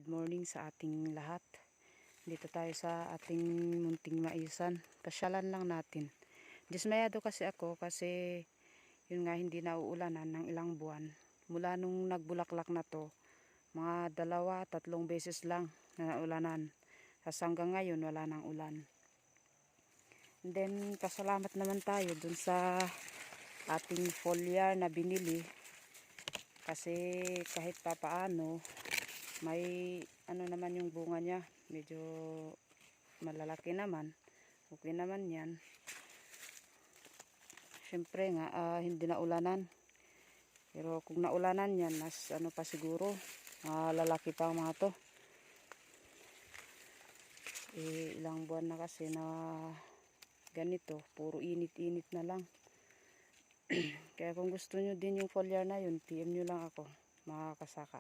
Good morning sa ating lahat. Dito tayo sa ating munting maisan. Pasyalan lang natin. Dismayado kasi ako kasi yun nga hindi na uulanan ng ilang buwan. Mula nung nagbulaklak na to, mga 2-3 beses lang na naulanan. Tapos hanggang ngayon wala nang ulan. And then pasalamat naman tayo dun sa ating foliar na binili. Kasi kahit papaano may ano naman yung bunga niya, medyo malalaki naman, okay naman yan. Syempre nga hindi na ulanan, pero kung naulanan yan mas ano pa siguro, lalaki pa ang mga to. Ilang buwan na kasi na ganito, puro init-init na lang. Kaya kung gusto nyo din yung foliar na yun, PM nyo lang ako, mga kasaka.